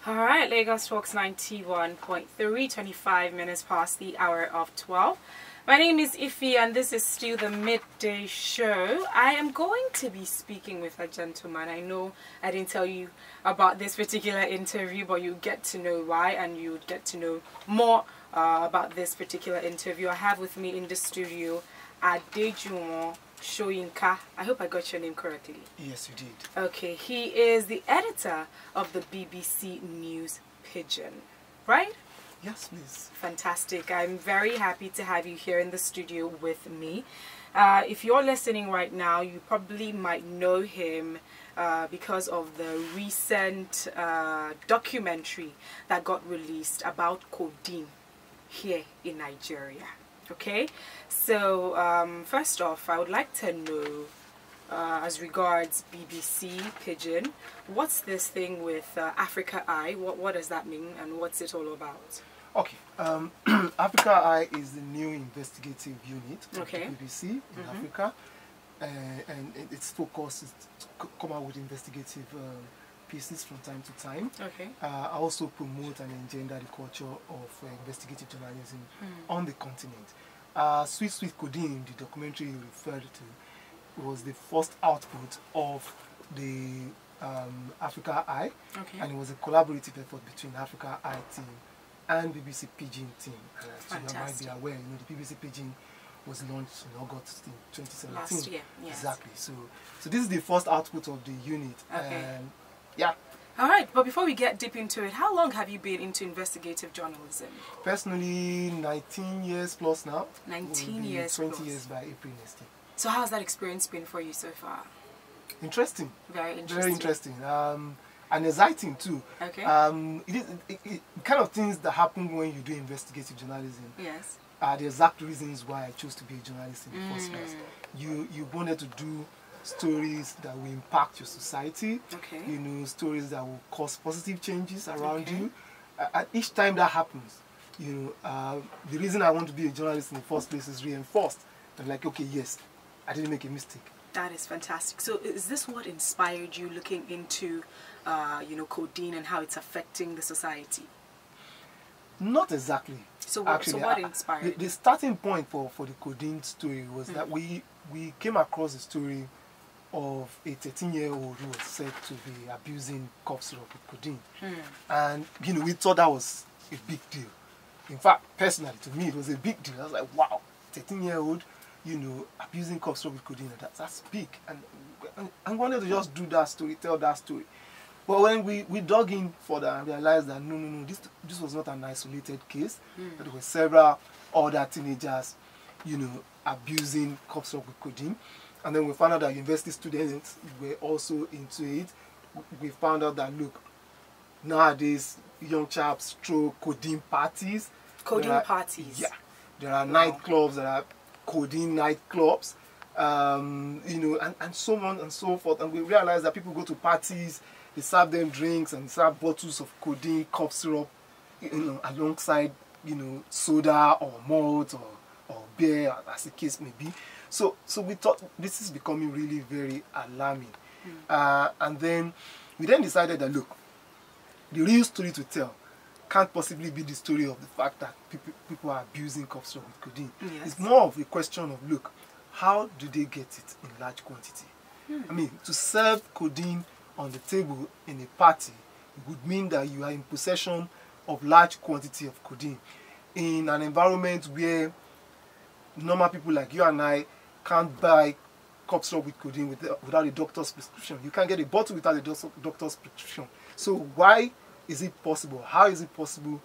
All right, Lagos Talks 91.3, 25 minutes past the hour of 12. My name is Ify and this is still the midday show. I am going to be speaking with a gentleman. I know I didn't tell you about this particular interview, but you get to know why and you get to know more about this particular interview. I have with me in the studio Adejuwon Soyinka. I hope I got your name correctly. Yes, you did. Okay, he is the editor of the BBC News Pigeon, right? Yes, please. Fantastic. I'm very happy to have you here in the studio with me. If you're listening right now, you probably might know him because of the recent documentary that got released about Codeine here in Nigeria. Okay, so first off, I would like to know, as regards BBC Pigeon, what's this thing with Africa Eye? What does that mean, and what's it all about? Okay, Africa Eye is the new investigative unit of the BBC in Africa, and its focus is to come out with investigative pieces from time to time. Okay. I also promote and engender the culture of investigative journalism on the continent. Sweet Sweet Codeine, the documentary you referred to, was the first output of the Africa Eye, and it was a collaborative effort between Africa Eye team and BBC Pigeon team. So you might be aware, the BBC Pigeon was launched in August in 2017. Last year, yes. Exactly. So this is the first output of the unit. Okay. Yeah. All right, but before we get deep into it, how long have you been into investigative journalism? Personally, 19 years plus now. 19 years 20 plus. years by April next year. So how's that experience been for you so far? Interesting. Very interesting. Very interesting. And exciting too. Okay. It kind of things that happen when you do investigative journalism. Yes. Are the exact reasons why I chose to be a journalist in the first place. You wanted to do stories that will impact your society. Okay. Stories that will cause positive changes around you. And each time that happens, the reason I want to be a journalist in the first place is reinforced. I'm like, okay, yes, I didn't make a mistake. That is fantastic. So is this what inspired you looking into, codeine and how it's affecting the society? Not exactly. So what inspired? The starting point for the codeine story was that we came across a story of a 13-year-old who was said to be abusing cough syrup with codeine. And, we thought that was a big deal. In fact, personally, to me, it was a big deal. I was like, wow, 13-year-old, abusing cough syrup with codeine, that's big. And I wanted to just do that story, tell that story. But when we dug in further and realized that no, this was not an isolated case, that there were several other teenagers, abusing cough syrup with codeine. And then we found out that university students were also into it. We found out that, look, nowadays, young chaps throw codeine parties. Codeine parties? Yeah. There are nightclubs, there are codeine nightclubs, and so on and so forth. And we realized that people go to parties, they serve them drinks and serve bottles of codeine cough syrup, alongside, soda or malt or beer, as the case may be. So we thought this is becoming really very alarming. And then we decided that, look, the real story to tell can't possibly be the story of the fact that people are abusing cough syrup with codeine. Yes. It's more of a question of, look, how do they get it in large quantity? I mean, to serve codeine on the table in a party would mean that you are in possession of large quantity of codeine in an environment where normal people like you and I can't buy cough syrup with codeine without a doctor's prescription. You can't get a bottle without a doctor's prescription. So why is it possible? How is it possible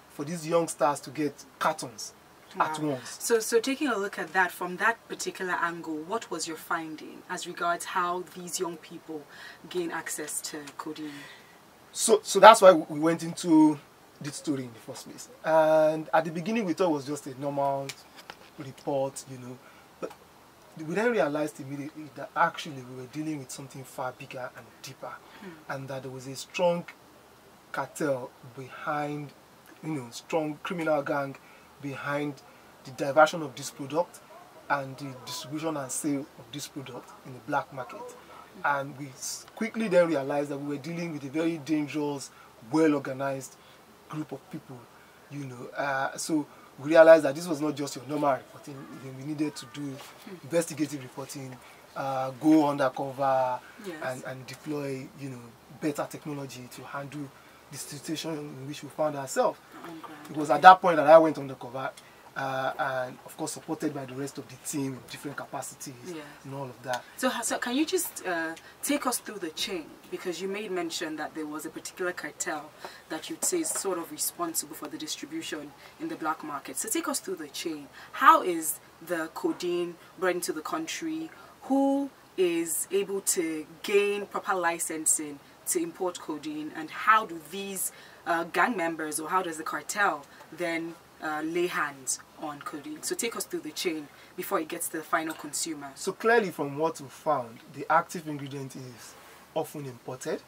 for these youngsters to get cartons at once? So taking a look at that from that particular angle, what was your finding as regards how these young people gain access to codeine? So that's why we went into this story in the first place. And at the beginning we thought it was just a normal report, but we then realized immediately that actually we were dealing with something far bigger and deeper, and that there was a strong cartel behind, strong criminal gang behind the diversion of this product and the distribution and sale of this product in the black market. And we quickly then realized that we were dealing with a very dangerous well-organized group of people, you know. So we realized that this was not just your normal reporting. We needed to do investigative reporting, go undercover, Yes. and deploy, you know, better technology to handle the situation in which we found ourselves. It was at that point that I went undercover, and of course supported by the rest of the team in different capacities and all of that. So can you just take us through the chain? Because you made mention that there was a particular cartel that you'd say is sort of responsible for the distribution in the black market. So take us through the chain. How is the codeine brought into the country? Who is able to gain proper licensing to import codeine? And how do these gang members, or how does the cartel then lay hands on codeine? So take us through the chain before it gets to the final consumer. So clearly from what we found, the active ingredient is often imported,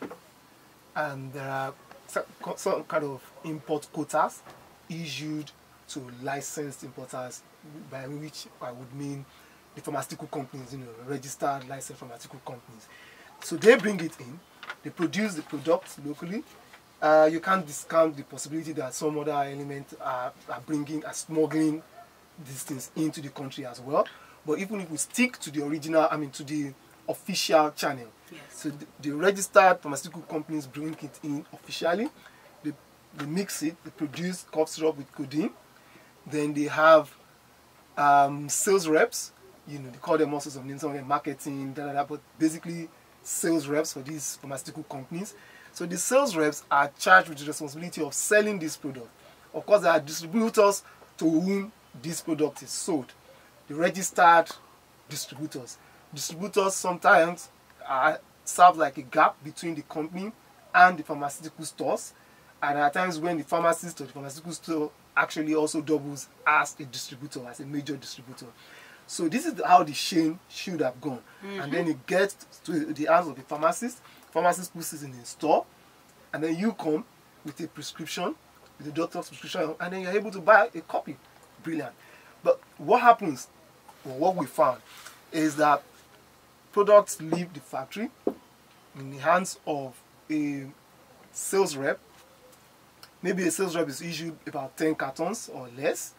and there are some kind of import quotas issued to licensed importers, by which I would mean the pharmaceutical companies, you know, registered licensed pharmaceutical companies. So they bring it in, they produce the product locally. You can't discount the possibility that some other elements are smuggling these things into the country as well. But even if we stick to the original, to the official channel, so the registered pharmaceutical companies bring it in officially, they mix it, they produce cough syrup with codeine, then they have sales reps, you know, they call them also some names, marketing, but basically sales reps for these pharmaceutical companies. So the sales reps are charged with the responsibility of selling this product. Of course, there are distributors to whom this product is sold, the registered distributors. Distributors sometimes serve like a gap between the company and the pharmaceutical stores, and at times when the pharmacist or the pharmaceutical store actually also doubles as a distributor, as a major distributor. So this is how the chain should have gone. And then it gets to the hands of the pharmacist. Pharmacist puts it in a store, and then you come with a prescription, with the doctor's prescription, and then you're able to buy a copy. Brilliant. But what happens, or what we found, is that products leave the factory in the hands of a sales rep. Maybe a sales rep is issued about 10 cartons or less,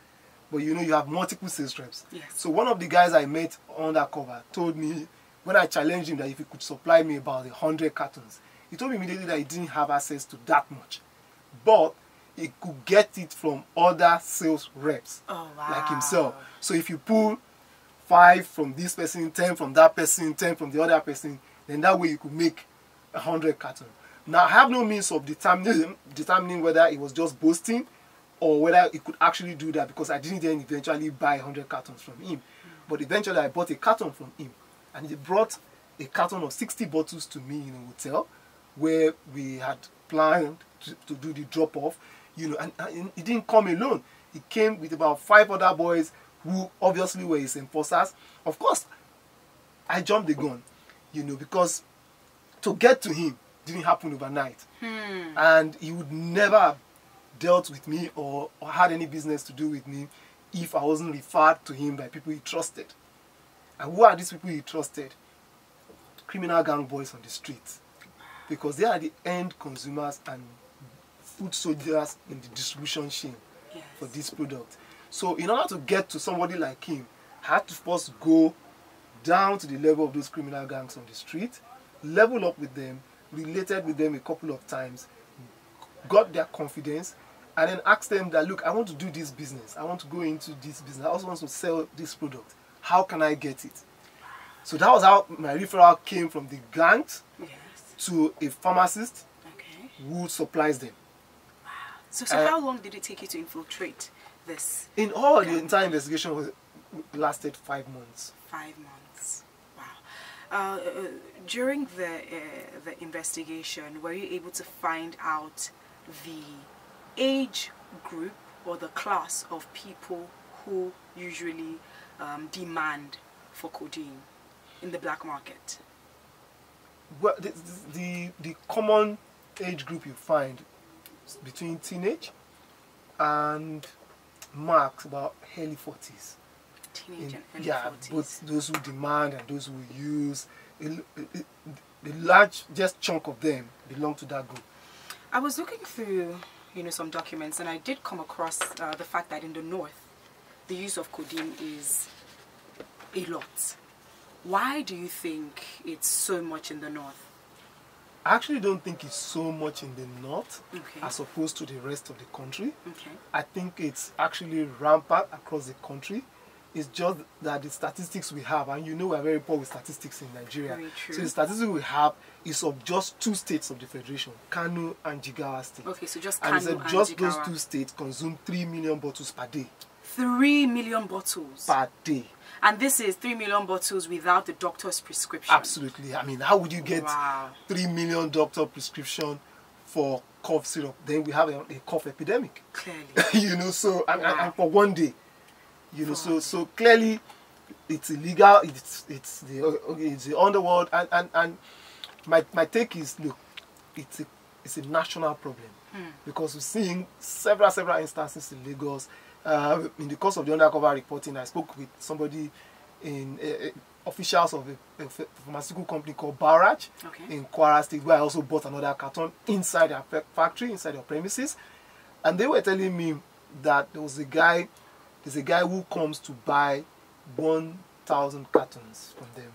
but you know you have multiple sales reps. So one of the guys I met undercover told me, when I challenged him that if he could supply me about 100 cartons, he told me immediately that he didn't have access to that much, but he could get it from other sales reps like himself. So if you pull 5 from this person, 10 from that person, 10 from the other person, then that way you could make 100 cartons. Now I have no means of determining whether it was just boasting or whether he could actually do that, because I didn't then eventually buy 100 cartons from him. But eventually I bought a carton from him, and he brought a carton of 60 bottles to me in a hotel where we had planned to do the drop-off, you know, and he didn't come alone. He came with about 5 other boys who obviously were his enforcers. Of course, I jumped the gun, you know, because to get to him didn't happen overnight. And he would never have dealt with me or had any business to do with me if I wasn't referred to him by people he trusted. And who are these people he trusted? Criminal gang boys on the streets. Because they are the end consumers and food soldiers in the distribution chain for this product. So in order to get to somebody like him, I had to first go down to the level of those criminal gangs on the street, level up with them, related with them a couple of times, got their confidence, and then asked them that, look, I want to do this business. I want to go into this business. I also want to sell this product. How can I get it? So that was how my referral came from the gangs to a pharmacist who supplies them. Wow. So how long did it take you to infiltrate this? In all, the entire investigation lasted 5 months. 5 months. Wow. During the investigation, were you able to find out the age group or the class of people who usually demand for codeine in the black market? Well, the common age group you find is between teenage and max about early 40s. Teenage and early 40s. Yeah, both those who demand and those who use. The largest chunk of them belong to that group. I was looking through, some documents, and I did come across the fact that in the north, the use of codeine is a lot. Why do you think it's so much in the north? I actually don't think it's so much in the north Okay. as opposed to the rest of the country. Okay. I think it's actually rampant across the country. It's just that the statistics we have, and we are very poor with statistics in Nigeria. Very true. So the statistics we have is of just 2 states of the Federation, Kano and Jigawa State. Okay, so just And Kano and just Jigawa. those 2 states consume 3 million bottles per day. 3 million bottles? Per day. And this is 3 million bottles without the doctor's prescription? Absolutely. I mean, how would you get 3 million doctor prescription for cough syrup? Then we have a cough epidemic. Clearly. So, and for one day. So clearly it's illegal, it's the underworld, and my take is, look, it's a national problem, because we're seeing several instances in Lagos. In the course of the undercover reporting, I spoke with somebody in officials of a pharmaceutical company called Barrage in Kwara State, where I also bought another carton inside their factory, inside their premises, and they were telling me that there's a guy who comes to buy 1,000 cartons from them.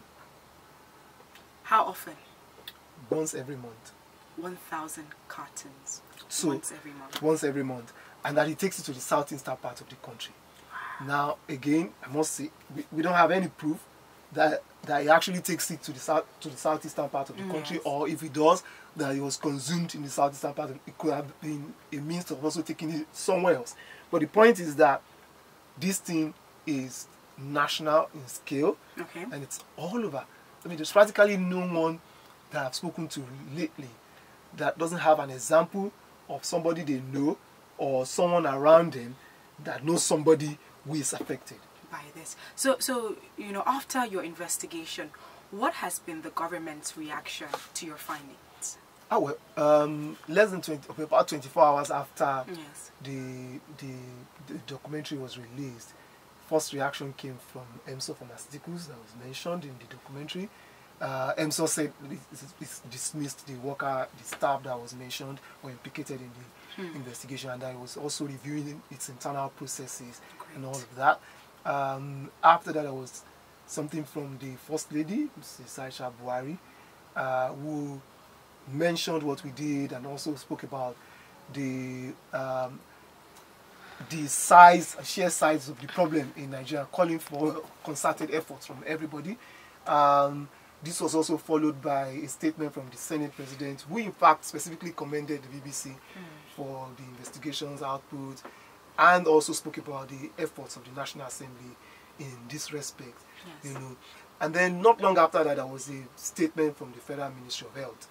How often? Once every month. 1,000 cartons. So, once every month. Once every month. And that he takes it to the southeastern part of the country. Now, again, I must say, we don't have any proof that he actually takes it to the southeastern part of the country, or if he does, that it was consumed in the southeastern part. It could have been a means of also taking it somewhere else. But the point is that this thing is national in scale, and it's all over. I mean, there's practically no one that I've spoken to lately that doesn't have an example of somebody they know or someone around them that knows somebody who is affected by this. So after your investigation, what has been the government's reaction to your findings? Less than about 24 hours after the documentary was released, first reaction came from EMSO Pharmaceuticals that was mentioned in the documentary. EMSO said it's dismissed the staff that was mentioned or implicated in the investigation, and that it was also reviewing its internal processes and all of that. After that, there was something from the First Lady, Mrs. Aisha Buhari, who mentioned what we did and also spoke about the sheer size of the problem in Nigeria, calling for concerted efforts from everybody. This was also followed by a statement from the Senate President, who in fact specifically commended the BBC for the investigation's output, and also spoke about the efforts of the National Assembly in this respect. And then not long after that, there was a statement from the Federal Ministry of Health,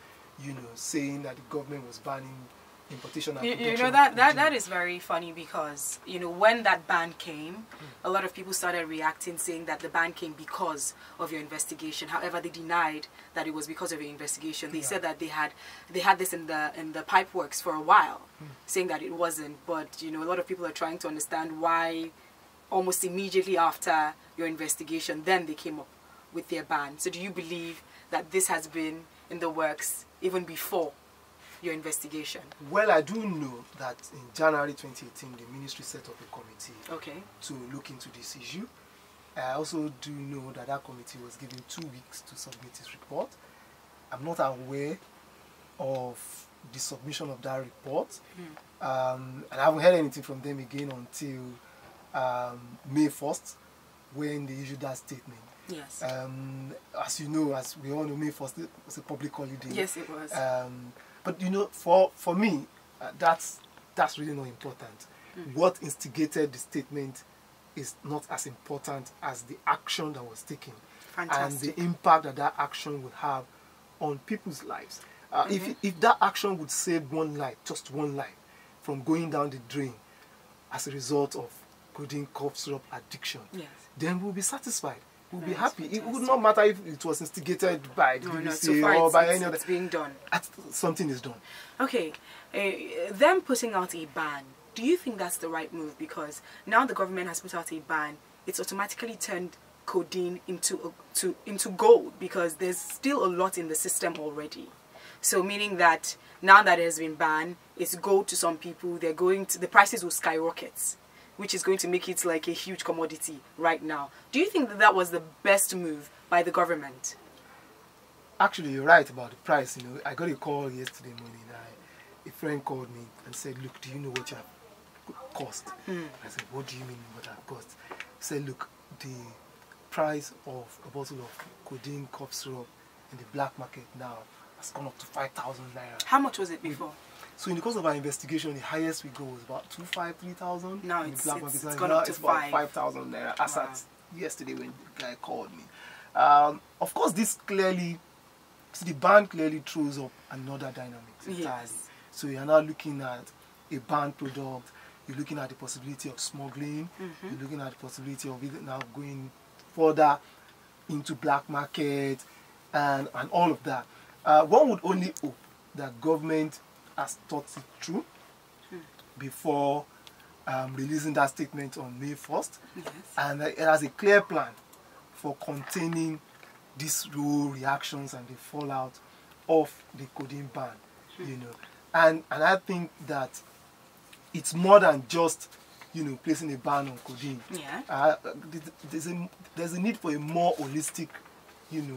saying that the government was banning importation and production. That is very funny, because when that ban came, a lot of people started reacting, saying that the ban came because of your investigation. However, they denied that it was because of your investigation. They said that they had this in the pipe works for a while, saying that it wasn't. But a lot of people are trying to understand why almost immediately after your investigation then they came up with their ban. So do you believe that this has been in the works even before your investigation? Well, I do know that in January 2018, the ministry set up a committee to look into this issue. I also do know that that committee was given 2 weeks to submit its report. I'm not aware of the submission of that report, and I haven't heard anything from them again until May 1st, when they issued that statement. Yes. As you know, as we all know, May 1st was a public holiday. Yes, it was. But for me, that's really not important. What instigated the statement is not as important as the action that was taken. Fantastic. And the impact that action would have on people's lives. If that action would save one life, just one life, from going down the drain as a result of codeine cough syrup addiction, then we'll be satisfied. We'll be happy. Fantastic. It would not matter if it was instigated by the BBC or by any other. It's being done. Something is done. Okay. Them putting out a ban, do you think that's the right move? Because now the government has put out a ban, it's automatically turned codeine into gold, because there's still a lot in the system already. So meaning that now that it has been banned, it's gold to some people. The prices will skyrocket, which is going to make it like a huge commodity right now. Do you think that that was the best move by the government? Actually, you're right about the price. I got a call yesterday morning. A friend called me and said, "Look, do you know what you have cost?" I said, "What do you mean what I've cost?" He said, "Look, the price of a bottle of codeine cough syrup in the black market now has gone up to 5,000 naira. How much was it before? So in the course of our investigation, the highest we go was about 2,500, 3,000. Now in it's the black market. gone up to it's about 5. 5,000 naira. As Wow. at yesterday when the guy called me. Of course, the ban clearly throws up another dynamics entirely. Yes. So you're now looking at a banned product. You're looking at the possibility of smuggling. You're looking at the possibility of it now going further into black market and all of that. One would only hope that government has thought it through before releasing that statement on May 1st. Yes. And it has a clear plan for containing these raw reactions and the fallout of the codeine ban. And I think that it's more than just placing a ban on codeine. Yeah. There's a need for a more holistic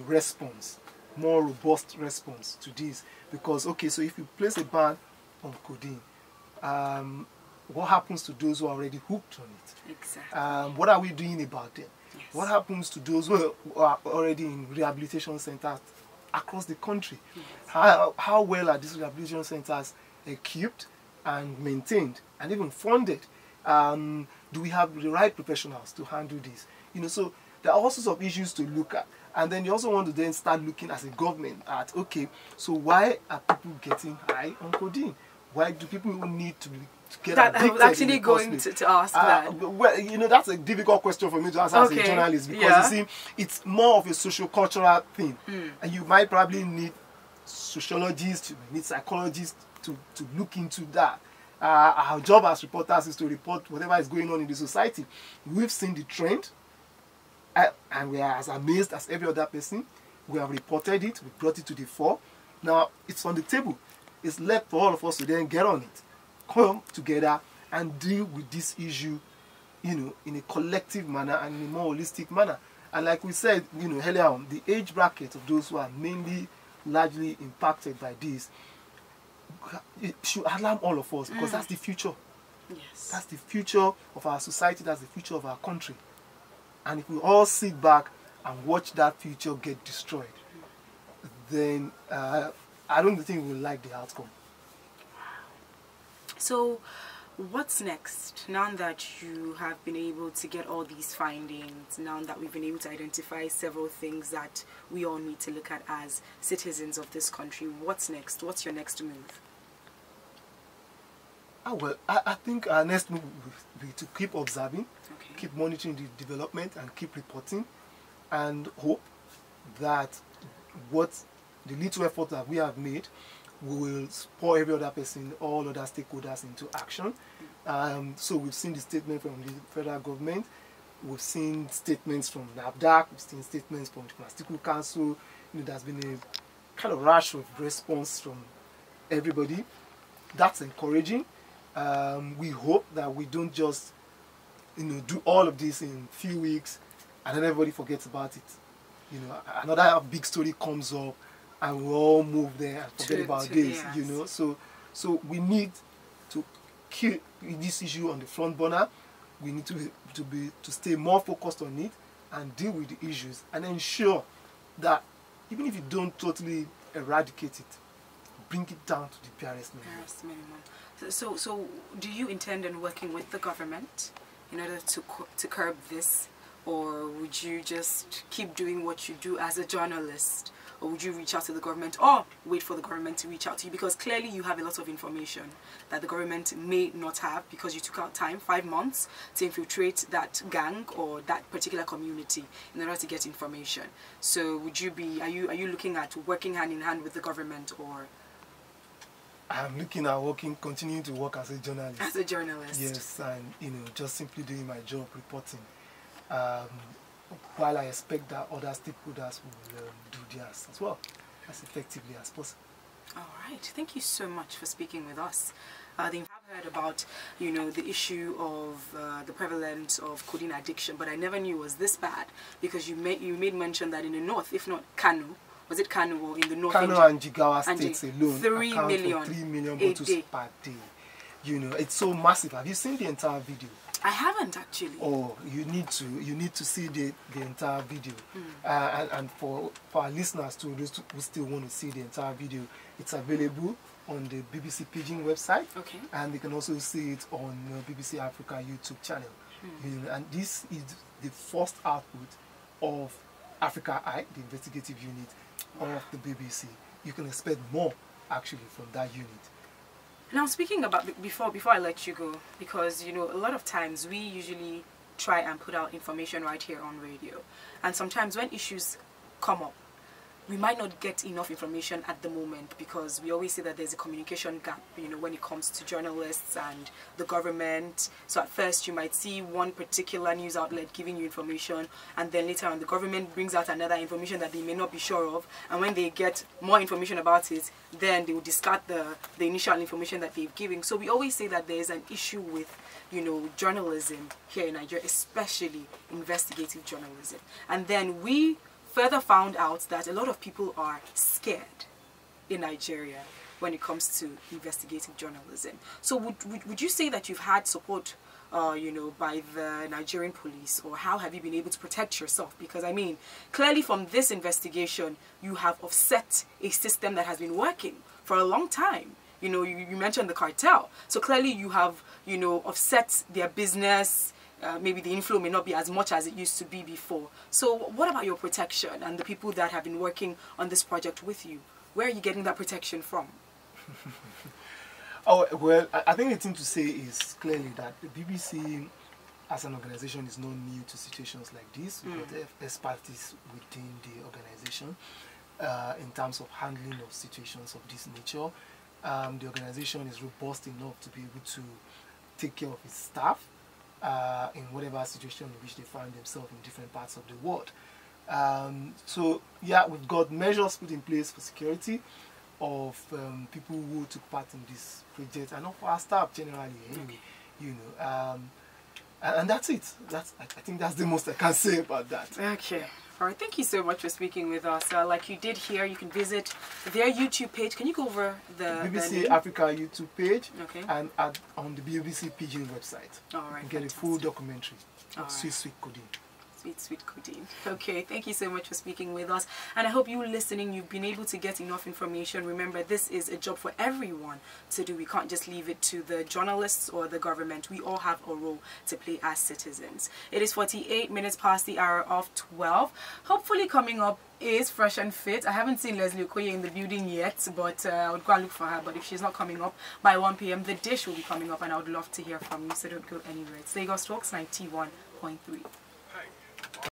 response, more robust response to this, because okay, so if you place a ban on codeine, what happens to those who are already hooked on it? Exactly. What are we doing about them? Yes. What happens to those who are already in rehabilitation centers across the country? Yes. How well are these rehabilitation centers equipped and maintained and even funded? Do we have the right professionals to handle this? So there are all sorts of issues to look at. And then you also want to then start looking as a government at, okay, so why are people getting high on codeine? Why do people need to get addicted? I was actually going to ask that. Well, that's a difficult question for me to answer as a journalist, because you see, it's more of a socio-cultural thing. And you might probably need sociologists, you need psychologists to look into that. Our job as reporters is to report whatever is going on in the society. We've seen the trend, and we are as amazed as every other person. We have reported it, we brought it to the fore. Now it's on the table. It's left for all of us to then get on it, come together and deal with this issue, in a collective manner and in a more holistic manner. And like we said, earlier on, the age bracket of those who are mainly, largely impacted by this, it should alarm all of us, because that's the future. Yes. That's the future of our society. That's the future of our country. And if we all sit back and watch that future get destroyed, then I don't think we'll like the outcome. So, what's next? Now that you have been able to get all these findings, now that we've been able to identify several things that we all need to look at as citizens of this country, what's next? What's your next move? Well, I think our next move will be to keep observing, keep monitoring the development, and keep reporting, and hope that what the little effort that we have made will spur every other person, all other stakeholders into action. So we've seen the statement from the federal government, we've seen statements from NAFDAC, we've seen statements from the Pharmaceutical Council. There's been a kind of rush of response from everybody. That's encouraging. We hope that we don't just do all of this in a few weeks and then everybody forgets about it. Another big story comes up and we all move there and forget about this. Yes. So we need to keep this issue on the front burner. We need to stay more focused on it and deal with the issues and ensure that even if you don't totally eradicate it, bring it down to the barest minimum. So do you intend on working with the government in order to curb this, or would you just keep doing what you do as a journalist, or would you reach out to the government or wait for the government to reach out to you? Because clearly you have a lot of information that the government may not have, because you took out time, 5 months, to infiltrate that gang or that particular community in order to get information. So would you be, are you looking at working hand in hand with the government, or? I'm looking at continuing to work as a journalist. As a journalist. Yes, and just simply doing my job, reporting. While I expect that other stakeholders will do theirs as well, as effectively as possible. All right. Thank you so much for speaking with us. I think I've heard about, you know, the issue of the prevalence of codeine addiction, but I never knew it was this bad, because you made mention that in the north, if not Kano, was it Kano or in the north? Kano and Jigawa states alone 3 account million, for 3 million bottles per day. You know, it's so massive. Have you seen the entire video? I haven't actually. Oh, you need to see the entire video. And for our listeners too, those who still want to see the entire video, it's available on the BBC Pidgin website. Okay. And they can also see it on BBC Africa YouTube channel. You know, and this is the first output of Africa Eye, the investigative unit of the BBC. You can expect more actually from that unit. Now, speaking about, before I let you go, because, you know, a lot of times we usually try and put out information right here on radio, and sometimes when issues come up, we might not get enough information at the moment, because we always say that there's a communication gap, you know, when it comes to journalists and the government. So at first you might see one particular news outlet giving you information, and then later on the government brings out another information that they may not be sure of, and when they get more information about it, then they will discard the initial information that they've given. So we always say that there's an issue with, you know, journalism here in Nigeria, especially investigative journalism. And then we further found out that a lot of people are scared in Nigeria when it comes to investigative journalism. So would you say that you've had support, you know, by the Nigerian police, or how have you been able to protect yourself? Because, I mean, clearly from this investigation, you have offset a system that has been working for a long time. You know, you mentioned the cartel. So clearly you have, you know, offset their business. Maybe the inflow may not be as much as it used to be before. So what about your protection and the people that have been working on this project with you? Where are you getting that protection from? Oh, well, I think the thing to say is clearly that the BBC as an organization is not new to situations like this. We've got expertise within the organization in terms of handling of situations of this nature. The organization is robust enough to be able to take care of its staff in whatever situation in which they find themselves in different parts of the world. So yeah, we've got measures put in place for security of people who took part in this project, and of our staff generally anyway. You know, and that's it. I think that's the most I can say about that. Okay. All right, thank you so much for speaking with us. Like you did here, you can visit their YouTube page. Can you go over the BBC Africa YouTube page, okay, and on the BBC Pidgin website. All right, you get a full documentary of Sweet Codeine. Sweet Codeine. Okay, thank you so much for speaking with us, and I hope you listening, you've been able to get enough information. Remember, this is a job for everyone to do. We can't just leave it to the journalists or the government. We all have a role to play as citizens. It is 48 minutes past the hour of 12. Hopefully coming up is Fresh and Fit. I haven't seen Leslie Okoye in the building yet, but I would go and look for her. But if she's not coming up by 1 p.m, the dish will be coming up, and I would love to hear from you, so don't go anywhere. It's Lagos Talks 91.3.